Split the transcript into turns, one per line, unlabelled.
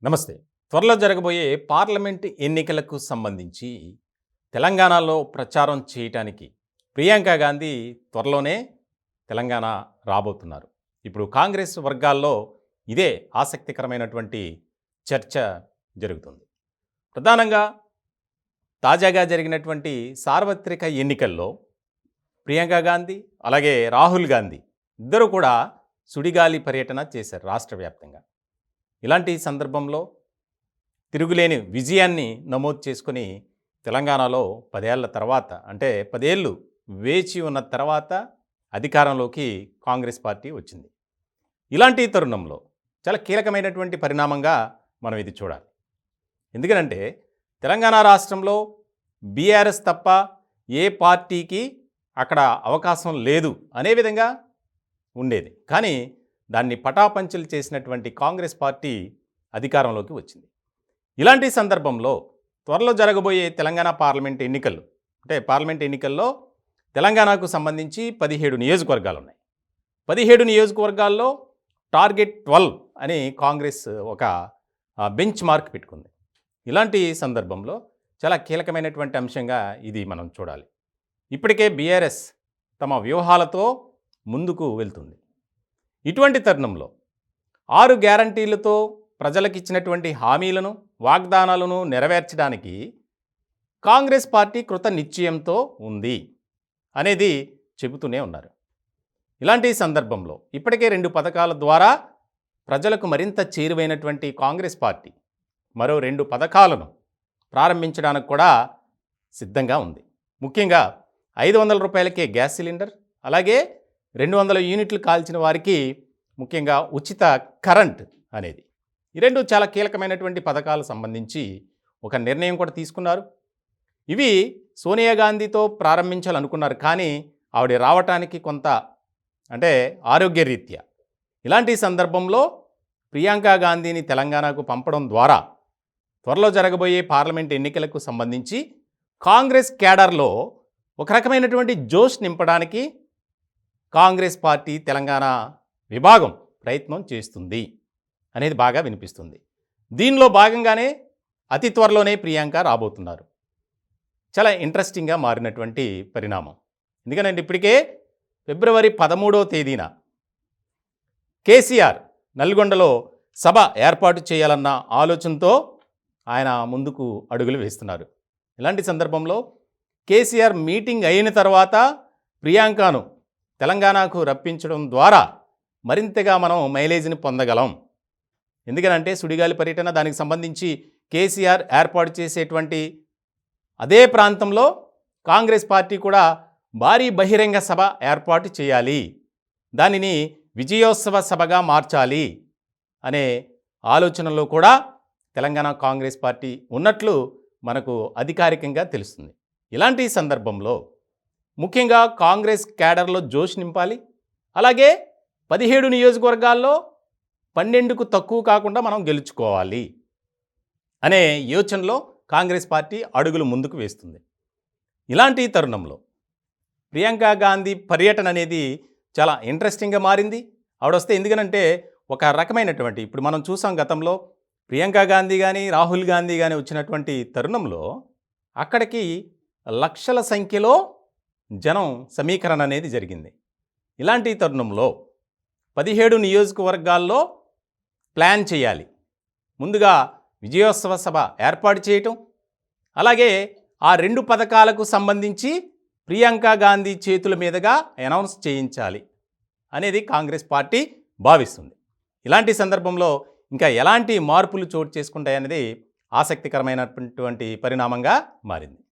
నమస్తే. త్వరలో జరగబోయే పార్లమెంట్ ఎన్నికలకు సంబంధించి తెలంగాణలో ప్రచారం చేయటానికి ప్రియాంక గాంధీ త్వరలోనే తెలంగాణ రాబోతున్నారు. ఇప్పుడు కాంగ్రెస్ వర్గాల్లో ఇదే ఆసక్తికరమైనటువంటి చర్చ జరుగుతుంది. ప్రధానంగా తాజాగా జరిగినటువంటి సార్వత్రిక ఎన్నికల్లో ప్రియాంక గాంధీ అలాగే రాహుల్ గాంధీ ఇద్దరు కూడా సుడిగాలి పర్యటన చేశారు రాష్ట్ర వ్యాప్తంగా. ఇలాంటి సందర్భంలో తిరుగులేని విజయాన్ని నమోదు చేసుకుని తెలంగాణలో 10 ఏళ్ల తర్వాత అంటే 10 ఏళ్ళు వేచి ఉన్న తర్వాత అధికారంలోకి కాంగ్రెస్ పార్టీ వచ్చింది. ఇలాంటి తరుణంలో చాలా కీలకమైనటువంటి పరిణామంగా మనం ఇది చూడాలి. ఎందుకనంటే తెలంగాణ రాష్ట్రంలో బీఆర్ఎస్ తప్ప ఏ పార్టీకి అక్కడ అవకాశం లేదు అనే విధంగా ఉండేది. కానీ దాన్ని పటాపంచలు చేసినటువంటి కాంగ్రెస్ పార్టీ అధికారంలోకి వచ్చింది. ఇలాంటి సందర్భంలో త్వరలో జరగబోయే తెలంగాణ పార్లమెంట్ ఎన్నికలు అంటే పార్లమెంట్ ఎన్నికల్లో తెలంగాణకు సంబంధించి 17 నియోజకవర్గాలు ఉన్నాయి. 17 నియోజకవర్గాల్లో టార్గెట్ 12 అని కాంగ్రెస్ ఒక బెంచ్ మార్క్ పెట్టుకుంది. ఇలాంటి సందర్భంలో చాలా కీలకమైనటువంటి అంశంగా ఇది మనం చూడాలి. ఇప్పటికే బీఆర్ఎస్ తమ వ్యూహాలతో ముందుకు వెళ్తుంది. ఇటువంటి తరుణంలో 6 గ్యారంటీలతో ప్రజలకు ఇచ్చినటువంటి హామీలను వాగ్దానాలను నెరవేర్చడానికి కాంగ్రెస్ పార్టీ కృత నిశ్చయంతో ఉంది అనేది చెబుతూనే ఉన్నారు. ఇలాంటి సందర్భంలో ఇప్పటికే 2 పథకాల ద్వారా ప్రజలకు మరింత చేరువైనటువంటి కాంగ్రెస్ పార్టీ మరో 2 పథకాలను ప్రారంభించడానికి కూడా సిద్ధంగా ఉంది. ముఖ్యంగా 500 రూపాయలకే గ్యాస్ సిలిండర్, అలాగే 200 యూనిట్లు కాల్చిన వారికి ముఖ్యంగా ఉచిత కరెంట్ అనేది. ఈ 2 చాలా కీలకమైనటువంటి పథకాలకు సంబంధించి ఒక నిర్ణయం కూడా తీసుకున్నారు. ఇవి సోనియా గాంధీతో ప్రారంభించాలనుకున్నారు, కానీ ఆవిడ రావటానికి కొంత అంటే ఆరోగ్యరీత్యా. ఇలాంటి సందర్భంలో ప్రియాంక గాంధీని తెలంగాణకు పంపడం ద్వారా త్వరలో జరగబోయే పార్లమెంట్ ఎన్నికలకు సంబంధించి కాంగ్రెస్ క్యాడర్లో ఒక రకమైనటువంటి జోష్ నింపడానికి కాంగ్రెస్ పార్టీ తెలంగాణ విభాగం ప్రయత్నం చేస్తుంది అనేది బాగా వినిపిస్తుంది. దీనిలో భాగంగానే అతి త్వరలోనే ప్రియాంక రాబోతున్నారు. చాలా ఇంట్రెస్టింగ్గా మారినటువంటి పరిణామం. ఎందుకంటే ఇప్పటికే ఫిబ్రవరి 13వ తేదీన కేసీఆర్ నల్గొండలో సభ ఏర్పాటు చేయాలన్న ఆలోచనతో ఆయన ముందుకు అడుగులు వేస్తున్నారు. ఇలాంటి సందర్భంలో కేసీఆర్ మీటింగ్ అయిన తర్వాత ప్రియాంకను తెలంగాణకు రప్పించడం ద్వారా మరింతగా మనం మైలేజ్ని పొందగలం. ఎందుకనంటే సుడిగాలి పర్యటన, దానికి సంబంధించి కేసీఆర్ ఏర్పాటు చేసేటువంటి అదే ప్రాంతంలో కాంగ్రెస్ పార్టీ కూడా భారీ బహిరంగ సభ ఏర్పాటు చేయాలి, దానిని విజయోత్సవ సభగా మార్చాలి అనే ఆలోచనలో కూడా తెలంగాణ కాంగ్రెస్ పార్టీ ఉన్నట్లు మనకు అధికారికంగా తెలుస్తుంది. ఇలాంటి సందర్భంలో ముఖ్యంగా కాంగ్రెస్ క్యాడర్లో జోష్ నింపాలి, అలాగే 17 నియోజకవర్గాల్లో 12కు తక్కువ కాకుండా మనం గెలుచుకోవాలి అనే యోచనలో కాంగ్రెస్ పార్టీ అడుగులు ముందుకు వేస్తుంది. ఇలాంటి తరుణంలో ప్రియాంక గాంధీ పర్యటన అనేది చాలా ఇంట్రెస్టింగ్గా మారింది. ఆవిడొస్తే ఎందుకనంటే ఒక రకమైనటువంటి ఇప్పుడు మనం చూసాం గతంలో ప్రియాంక గాంధీ కానీ రాహుల్ గాంధీ కానీ వచ్చినటువంటి తరుణంలో అక్కడికి లక్షల సంఖ్యలో జనం సమీకరణ అనేది జరిగింది. ఇలాంటి తరుణంలో 17 నియోజకవర్గాల్లో ప్లాన్ చేయాలి, ముందుగా విజయోత్సవ సభ ఏర్పాటు చేయటం, అలాగే ఆ 2 పథకాలకు సంబంధించి ప్రియాంక గాంధీ చేతుల మీదుగా అనౌన్స్ చేయించాలి అనేది కాంగ్రెస్ పార్టీ భావిస్తుంది. ఇలాంటి సందర్భంలో ఇంకా ఎలాంటి మార్పులు చోటు చేసుకుంటాయనేది ఆసక్తికరమైనటువంటి పరిణామంగా మారింది.